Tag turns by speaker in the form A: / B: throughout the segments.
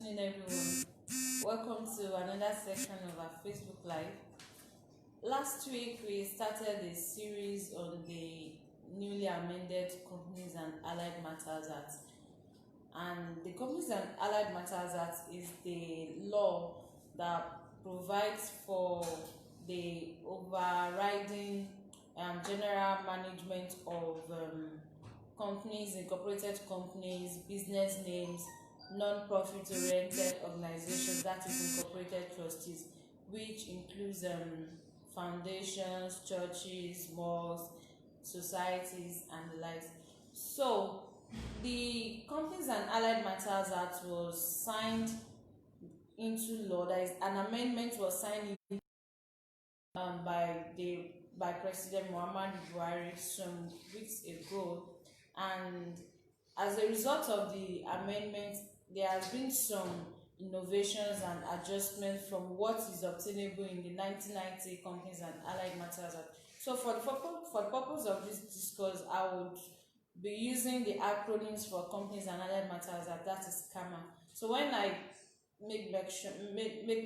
A: Good evening, everyone. Welcome to another section of our Facebook Live. Last week, we started a series on the newly amended Companies and Allied Matters Act. And the Companies and Allied Matters Act is the law that provides for the overriding general management of companies, incorporated companies, business names, non-profit oriented organizations, that is incorporated trustees, which includes foundations, churches, malls, societies, and the likes. So the Companies and Allied Matters Act was signed into law. That is, an amendment was signed by President Muhammadu Buhari some weeks ago, and as a result of the amendment, there has been some innovations and adjustments from what is obtainable in the 1990 Companies and Allied Matters Act. So for the purpose of this discourse, I would be using the acronyms for Companies and Allied Matters Act, that is CAMA. So when I make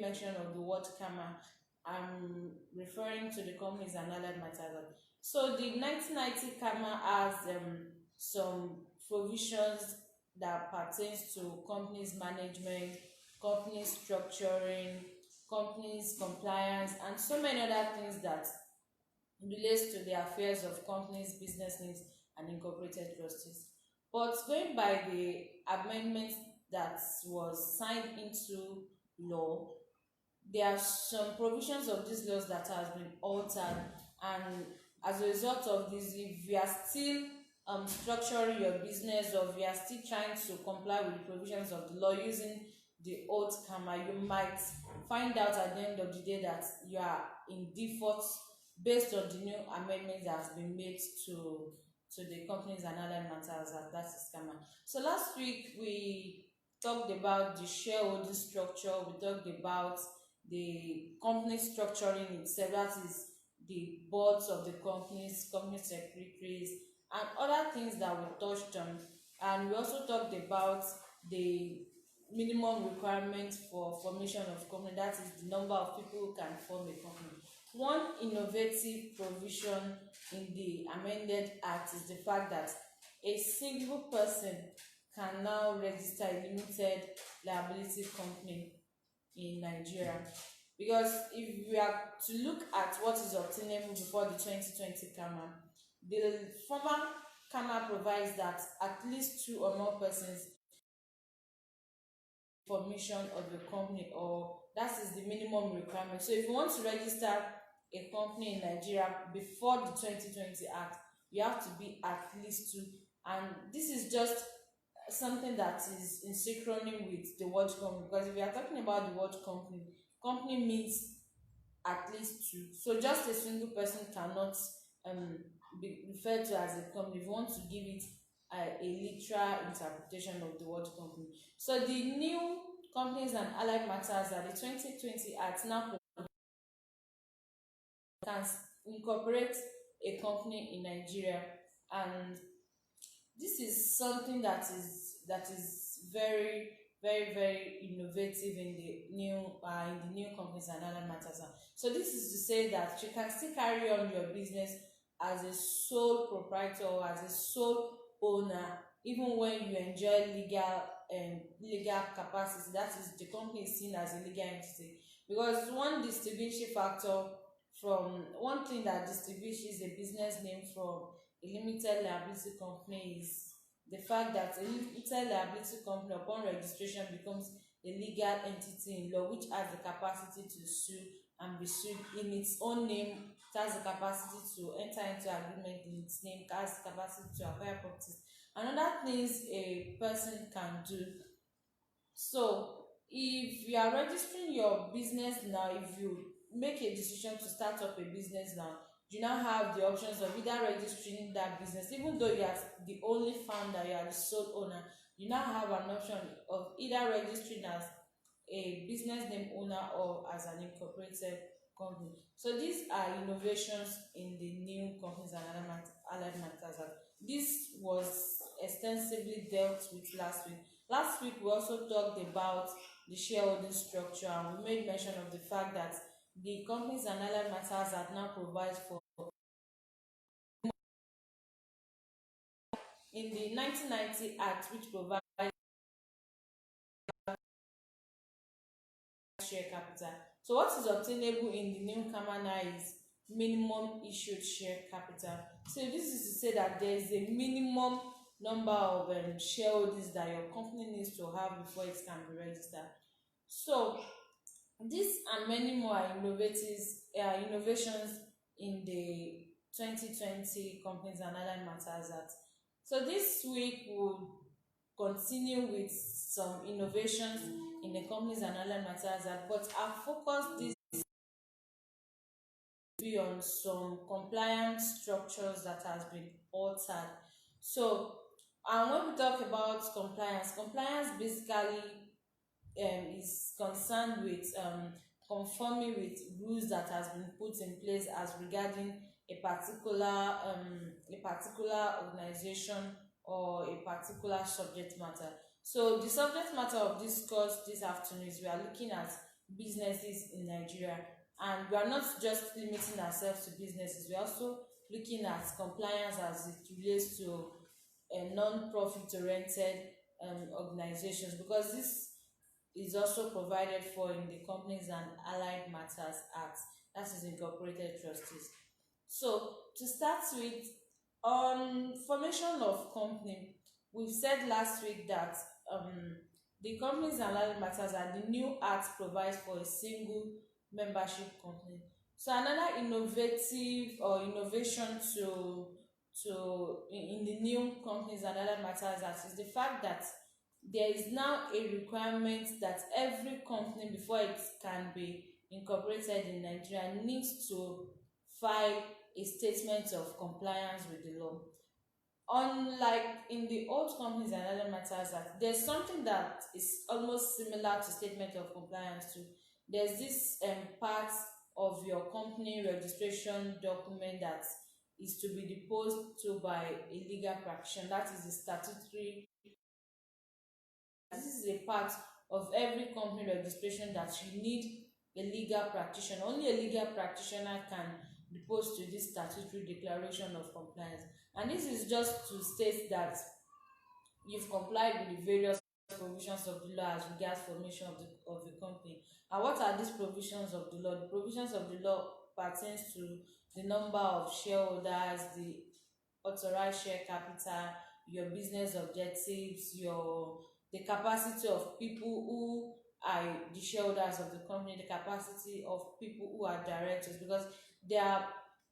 A: mention of the word CAMA, I'm referring to the Companies and Allied Matters Act. So the 1990 CAMA has some provisions that pertains to companies management, companies structuring, companies compliance, and so many other things that relates to the affairs of companies, business names, and incorporated trustees. But going by the amendment that was signed into law, there are some provisions of these laws that has been altered, and as a result of this, if you are still structuring your business, or if you are still trying to comply with the provisions of the law using the old CAMA, you might find out at the end of the day that you are in default based on the new amendment that has been made to the Companies and Allied Matters Act, that is CAMA. So last week we talked about the shareholding structure, we talked about the company structuring itself, that is the boards of the companies, company secretaries, and other things that we touched on. And we also talked about the minimum requirement for formation of company, that is the number of people who can form a company. One innovative provision in the amended act is the fact that a single person can now register a limited liability company in Nigeria. Because if we are to look at what is obtainable before the 2020 CAMA, the former CAMA provides that at least 2 or more persons formation of the company, or that is the minimum requirement. So if you want to register a company in Nigeria before the 2020 Act, you have to be at least 2, and this is just something that is in synchrony with the word company, because if we are talking about the word company means at least 2. So just a single person cannot be referred to as a company if you want to give it a literal interpretation of the word company. So the new Companies and Allied Matters Act, the 2020 Act, now can incorporate a company in Nigeria, and this is something that is very, very, very innovative in the new Companies and Allied Matters Act. So this is to say that you can still carry on your business as a sole proprietor or as a sole owner, even when you enjoy legal capacity, that is, the company is seen as a legal entity. Because one distinguishing factor from one thing that distinguishes a business name from a limited liability company is the fact that a limited liability company upon registration becomes a legal entity in law, which has the capacity to sue and be sued in its own name. It has the capacity to enter into agreement in its name. It has the capacity to acquire properties and other things a person can do. So if you are registering your business now, if you make a decision to start up a business now, you now have the options of either registering that business, even though you are the only founder, you are the sole owner, you now have an option of either registering as a business name owner or as an incorporated company. So these are innovations in the new Companies and Allied Matters Act. This was extensively dealt with last week, Last week we also talked about the shareholding structure, and we made mention of the fact that the Companies and Allied Matters Act now provides for, in the 1990 Act, which provides share capital. So what is obtainable in the new CAMA now is minimum issued share capital. So this is to say that there is a minimum number of shareholders that your company needs to have before it can be registered. So these and many more are innovations in the 2020 Companies and Allied Matters Act. So this week we'll continue with some innovations in the Companies and Allied Matters Act, but our focus this will be on some compliance structures that has been altered. So, and when we talk about compliance, compliance basically is concerned with conforming with rules that has been put in place as regarding a particular organization or a particular subject matter. So the subject matter of this course this afternoon is we are looking at businesses in Nigeria, and we are not just limiting ourselves to businesses, we are also looking at compliance as it relates to non-profit oriented organizations, because this is also provided for in the Companies and Allied Matters Act, that is incorporated trustees. So to start with, on formation of company, we've said last week that the Companies and Allied Matters Act, the new act provides for a single membership company. So another innovative or innovation in the new Companies and Allied Matters Act is the fact that there is now a requirement that every company, before it can be incorporated in Nigeria, needs to file a statement of compliance with the law. Unlike in the old Companies and Other Matters Act, there's something that is almost similar to statement of compliance too. There's this part of your company registration document that is to be deposed to by a legal practitioner. That is the statutory. This is a part of every company registration that you need a legal practitioner. Only a legal practitioner can depose to this statutory declaration of compliance. And this is just to state that you've complied with the various provisions of the law as regards formation of the company. And what are these provisions of the law? The provisions of the law pertains to the number of shareholders, the authorized share capital, your business objectives, the capacity of people who are the shareholders of the company, the capacity of people who are directors, because there are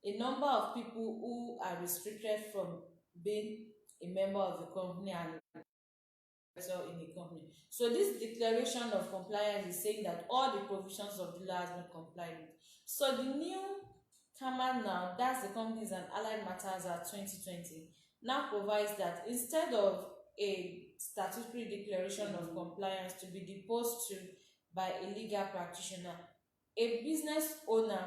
A: a number of people who are restricted from being a member of the company and in a company. So this declaration of compliance is saying that all the provisions of the law has been complied with. So the new CAMA now, that's the Companies and Allied Matters Act 2020, now provides that instead of a statutory declaration of compliance to be deposed to by a legal practitioner, a business owner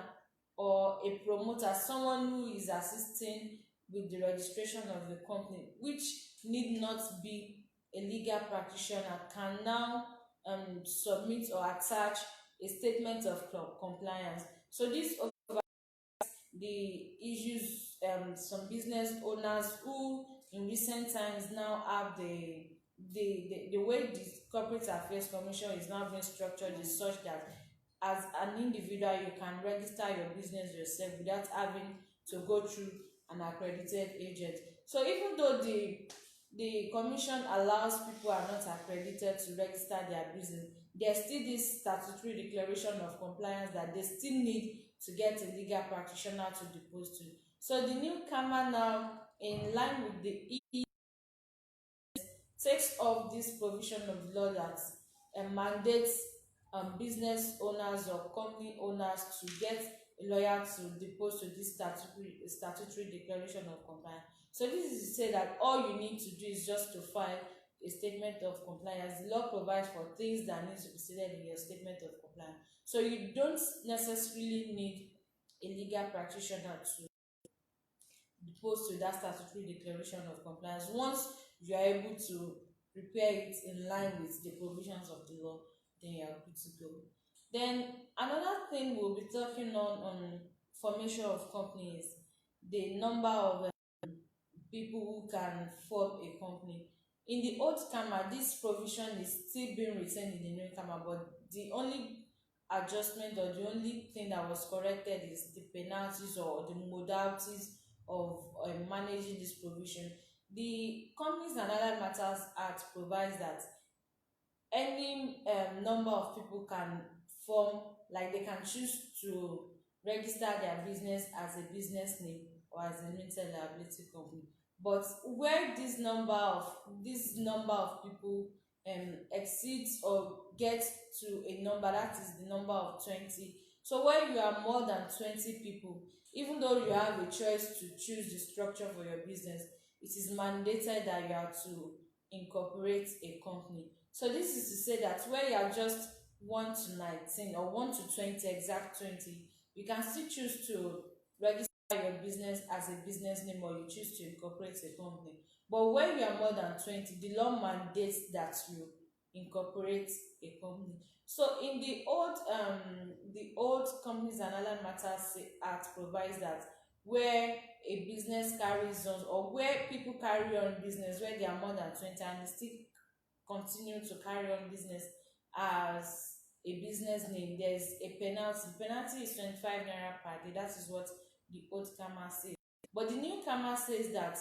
A: or a promoter, someone who is assisting with the registration of the company, which need not be a legal practitioner, can now submit or attach a statement of compliance. So this the issues some business owners who in recent times now have the way the Corporate Affairs Commission is now being structured is such that as an individual you can register your business yourself without having to go through an accredited agent. So even though the commission allows people who are not accredited to register their business, there's still this statutory declaration of compliance that they still need to get a legal practitioner to depose to. So the new CAMA now, in line with the takes off this provision of law that mandates business owners or company owners to get a lawyer to depose to this statutory declaration of compliance. So this is to say that all you need to do is just to file a statement of compliance. The law provides for things that need to be stated in your statement of compliance. So you don't necessarily need a legal practitioner to depose to that statutory declaration of compliance. Once you are able to prepare it in line with the provisions of the law, then you are good to go. Then another thing we'll be talking on formation of companies, the number of people who can form a company. In the old CAMA, this provision is still being retained in the new CAMA, but the only adjustment or the only thing that was corrected is the penalties or the modalities of managing this provision. The Companies and Other Matters Act provides that any number of people can form, like they can choose to register their business as a business name or as a limited liability company. But where this number of people exceeds or gets to a number, that is the number of 20. So where you are more than 20 people, even though you have a choice to choose the structure for your business, it is mandated that you have to incorporate a company. So this is to say that where you are just 1 to 19 or 1 to 20, exact 20, you can still choose to register your business as a business name or you choose to incorporate a company. But when you are more than 20, the law mandates that you incorporate a company. So in the old Companies and Other Matters Act provides that where a business carries on or where people carry on business where they are more than 20 and they still continue to carry on business as a business name, there's a penalty. The penalty is 25 naira per day. That is what the old CAMA says. But the new CAMA says that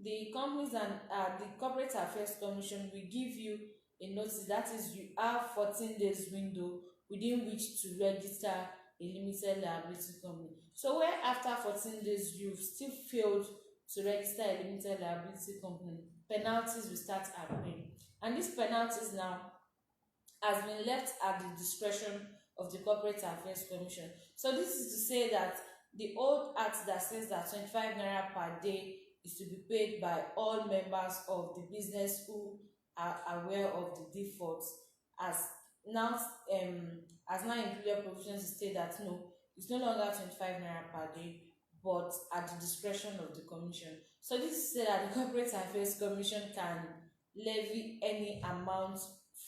A: the Companies and the Corporate Affairs Commission will give you a notice. That is, you have 14 days window within which to register a limited liability company. So where after 14 days you've still failed to register a limited liability company, penalties will start accruing. And these penalties now has been left at the discretion of the Corporate Affairs Commission. So this is to say that the old act that says that 25 naira per day is to be paid by all members of the business who are aware of the defaults has now included provisions to state that no, it's no longer 25 naira per day, but at the discretion of the commission. So this is to say that the Corporate Affairs Commission can levy any amount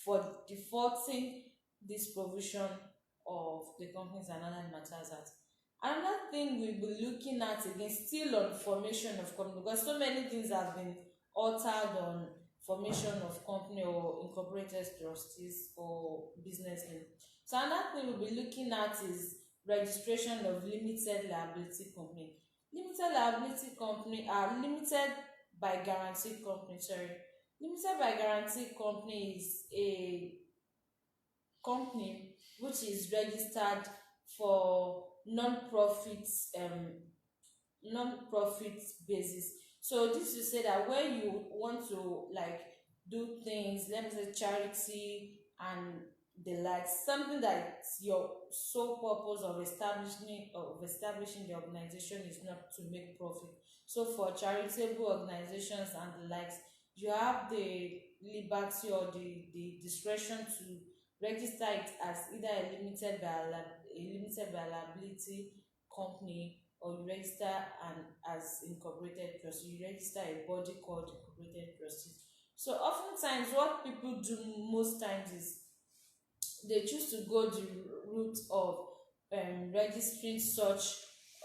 A: for defaulting this provision of the Companies and Other Matters Act. Another thing we'll be looking at again, still on formation of company, because so many things have been altered on formation of company or incorporated trustees or business name. So another thing we'll be looking at is registration of limited liability company. Limited liability company are limited by guarantee company. Limited by guarantee company is a company which is registered for non-profit basis. So this to say that when you want to like do things, let me say charity and the like, something that your sole purpose of establishing the organization is not to make profit. So for charitable organizations and the likes, you have the liberty or the discretion to register it as either a limited by liability company, or you register as incorporated trust. You register a body called incorporated trustees. So oftentimes what people do most times is they choose to go the route of registering such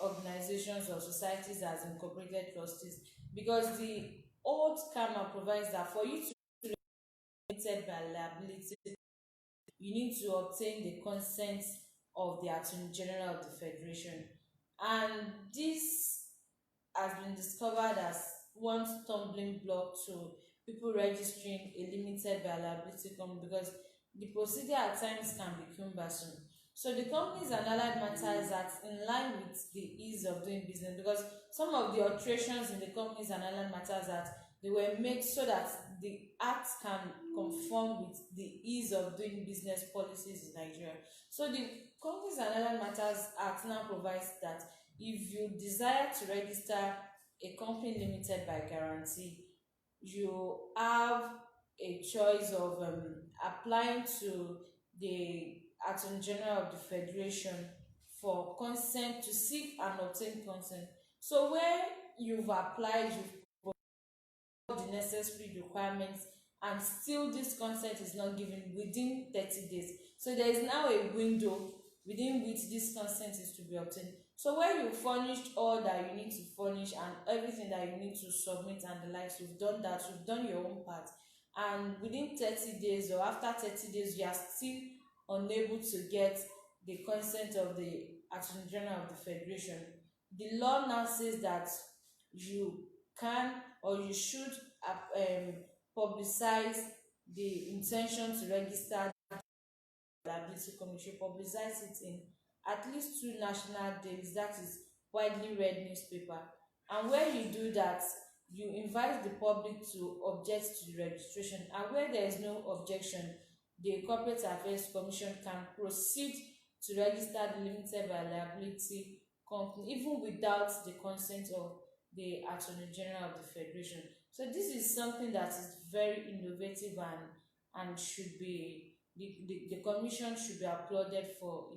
A: organizations or societies as incorporated trustees, because the old CAMA provides that for you to be limited by liability, you need to obtain the consent of the Attorney General of the Federation. And this has been discovered as one stumbling block to people registering a limited by liability company, because the procedure at times can be cumbersome. So the Companies and Allied Matters Act, in line with the ease of doing business, because some of the alterations in the Companies and Allied Matters Act, they were made so that the act can conform with the ease of doing business policies in Nigeria. So the Companies and Allied Matters Act now provides that if you desire to register a company limited by guarantee, you have a choice of applying to the Attorney General of the Federation for consent, to seek and obtain consent. So where you've applied, you've the necessary requirements, and still this consent is not given within 30 days. So there is now a window within which this consent is to be obtained. So when you furnished all that you need to furnish and everything that you need to submit and the likes, you've done that, you've done your own part, and within 30 days or after 30 days you are still unable to get the consent of the Attorney General of the Federation, the law now says that you can or you should publicize the intention to register liability commission, publicize it in at least two national dailies, that is widely read newspaper. And where you do that, you invite the public to object to the registration, and where there is no objection, the Corporate Affairs Commission can proceed to register the limited by liability company even without the consent of the Attorney General of the Federation. So this is something that is very innovative and should be the commission should be applauded for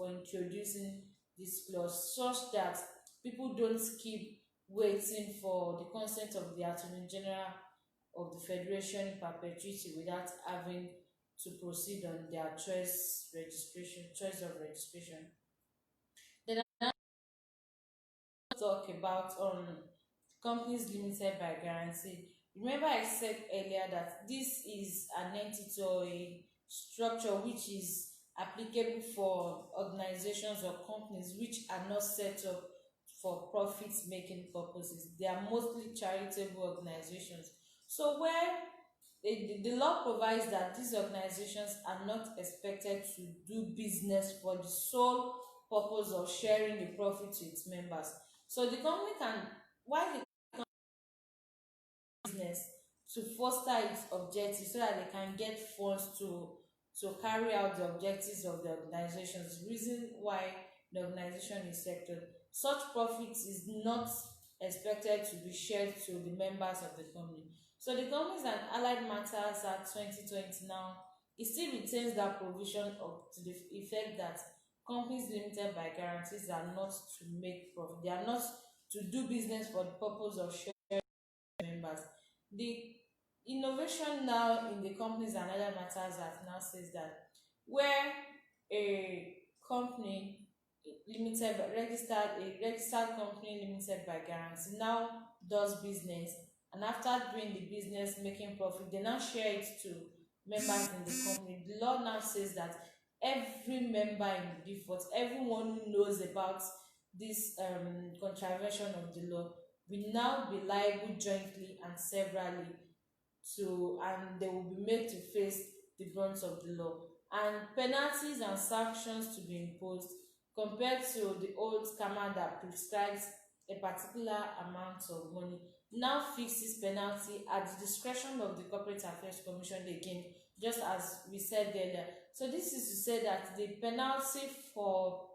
A: introducing this clause such that people don't keep waiting for the consent of the Attorney General of the Federation in perpetuity without having to proceed on their choice of registration. Then I talk about companies limited by guarantee. Remember I said earlier that this is an entity or a structure which is applicable for organizations or companies which are not set up for profit making purposes. They are mostly charitable organizations. So where the law provides that these organizations are not expected to do business for the sole purpose of sharing the profit to its members. So the company can, while the business to foster its objectives so that they can get funds to carry out the objectives of the organizations, reason why the organization is set up. Such profit is not expected to be shared to the members of the company. So the Companies and Allied Matters Act 2020 now, it still retains that provision of to the effect that companies limited by guarantees are not to make profit. They are not to do business for the purpose of sharing members. The innovation now in the Companies and Other Matters Act now says that where a company a registered company limited by guarantee now does business, and after doing the business making profit, they now share it to members in the company. The law now says that every member in the default, everyone who knows about this contravention of the law, will now be liable jointly and severally and they will be made to face the brunt of the law, and penalties and sanctions to be imposed compared to the old CAMA that prescribes a particular amount of money, now fixes penalty at the discretion of the Corporate Affairs Commission again, just as we said earlier. So this is to say that the penalty for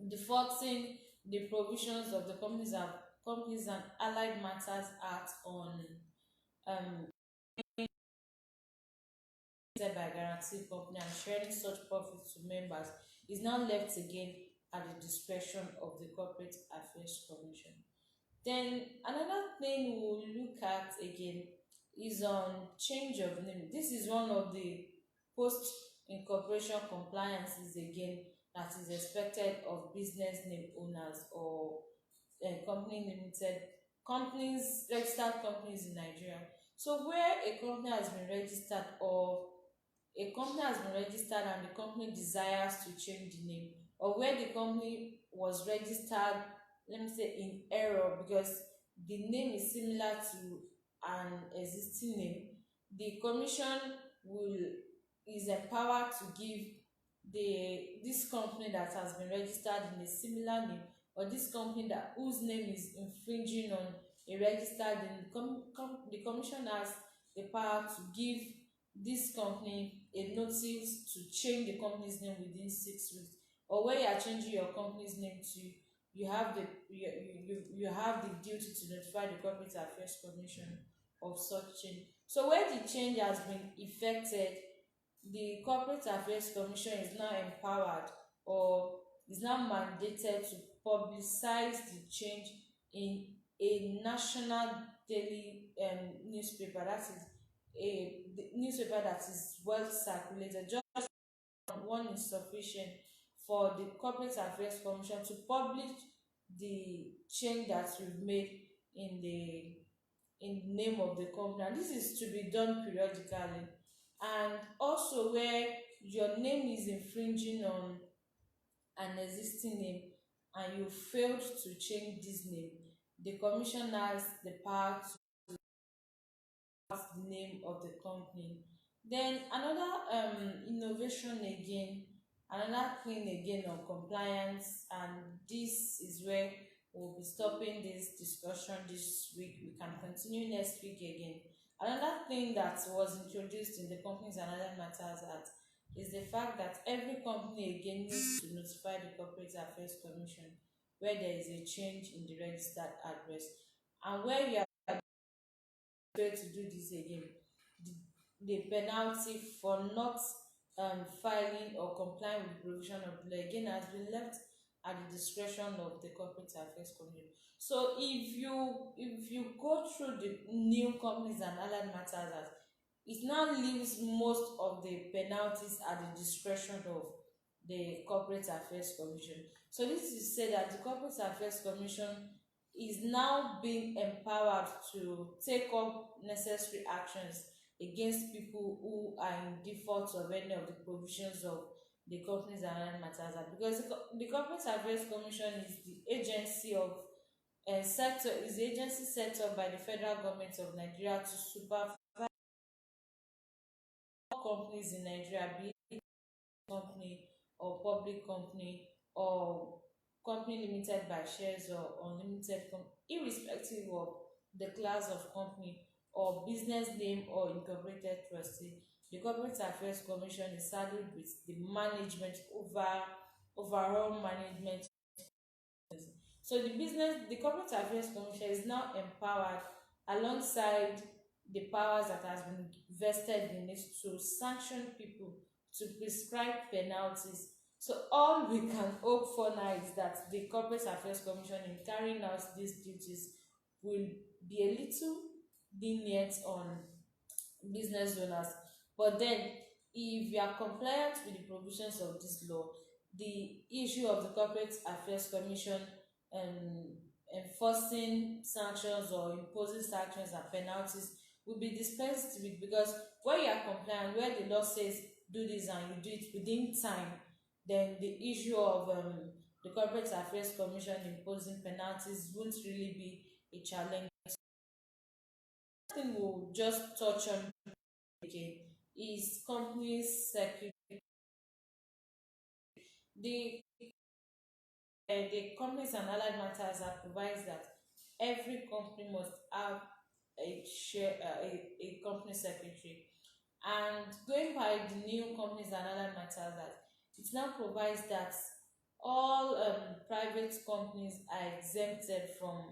A: defaulting the provisions of the Companies and Allied Matters Act on by guarantee company and sharing such profits to members is now left again at the discretion of the Corporate Affairs Commission. Then another thing we'll look at again is on change of name. This is one of the post incorporation compliances again that is expected of business name owners or registered companies in Nigeria. So where a company has been registered and the company desires to change the name, or where the company was registered, let me say, in error because the name is similar to an existing name, the commission is empowered to give this company that has been registered in a similar name, or this company whose name is infringing on a registered name, the commission has the power to give this company a notice to change the company's name within 6 weeks, or where you are changing your company's name to, you have the duty to notify the Corporate Affairs Commission of such change. So where the change has been effected, the Corporate Affairs Commission is now empowered or is now mandated to publicize the change in a national daily newspaper, that is the newspaper that is well circulated. Just one is sufficient for the Corporate Affairs Commission to publish the change that you've made in the name of the company, and this is to be done periodically. And also where your name is infringing on an existing name and you failed to change this name, the commission has the power to the name of the company. Then another innovation again, another thing again on compliance, and this is where we'll be stopping this discussion this week. We can continue next week again. Another thing that was introduced in the Companies and Other Matters Act is the fact that every company again needs to notify the Corporate Affairs Commission where there is a change in the registered address, and where you are failed to do this again, the, the penalty for not filing or complying with the provision of the law again has been left at the discretion of the Corporate Affairs Commission. So if you go through the new Companies and Allied Matters Act, it now leaves most of the penalties at the discretion of the Corporate Affairs Commission. So this is to say that the Corporate Affairs Commission is now being empowered to take up necessary actions against people who are in default of any of the provisions of the Companies and Other Matters Act, because the Corporate Affairs Commission is the agency of sector is the agency set up by the federal government of Nigeria to supervise companies in Nigeria, be it company or public company or company limited by shares or unlimited company, irrespective of the class of company or business name or incorporated trustee. The Corporate Affairs Commission is saddled with the management overall management. So the Corporate Affairs Commission is now empowered alongside the powers that has been vested in it to sanction people, to prescribe penalties. So all we can hope for now is that the Corporate Affairs Commission in carrying out these duties will be a little lenient on business owners. But then, if you are compliant with the provisions of this law, the issue of the Corporate Affairs Commission um, enforcing sanctions or imposing sanctions and penalties will be dispensed with, because when you are compliant, where the law says do this and you do it within time, then the issue of the Corporate Affairs Commission imposing penalties won't really be a challenge. I think we'll just touch on again is companies security. The the Companies and Allied Matters Act provides that every company must have a company secretary. And going by the new Companies and Allied Matters Act, it now provides that all private companies are exempted from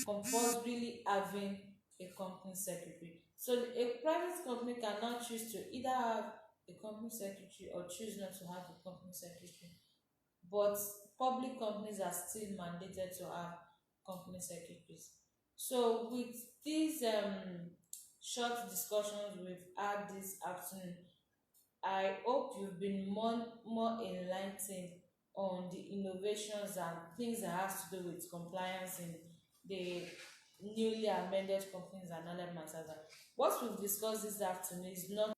A: compulsorily having a company secretary. So a private company can now choose to either have a company secretary or choose not to have a company secretary, but public companies are still mandated to have company secretaries. So with these short discussions we've had this afternoon, I hope you've been more enlightened on the innovations and things that has to do with compliance in the newly amended Companies and Allied Matters Act. What we've discussed this afternoon is not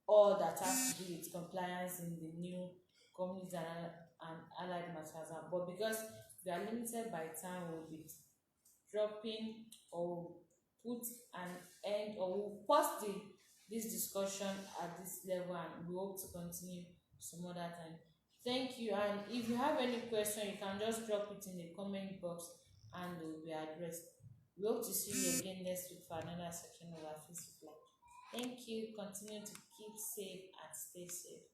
A: all that has to do with compliance in the new Companies and Allied Matters Act, but because we are limited by time, we'll be dropping or put an end, or we'll pause this discussion at this level, and we hope to continue some other time. Thank you, and if you have any question, you can just drop it in the comment box and they will be addressed. We hope to see you again next week for another section of our Facebook Live. Thank you. Continue to keep safe and stay safe.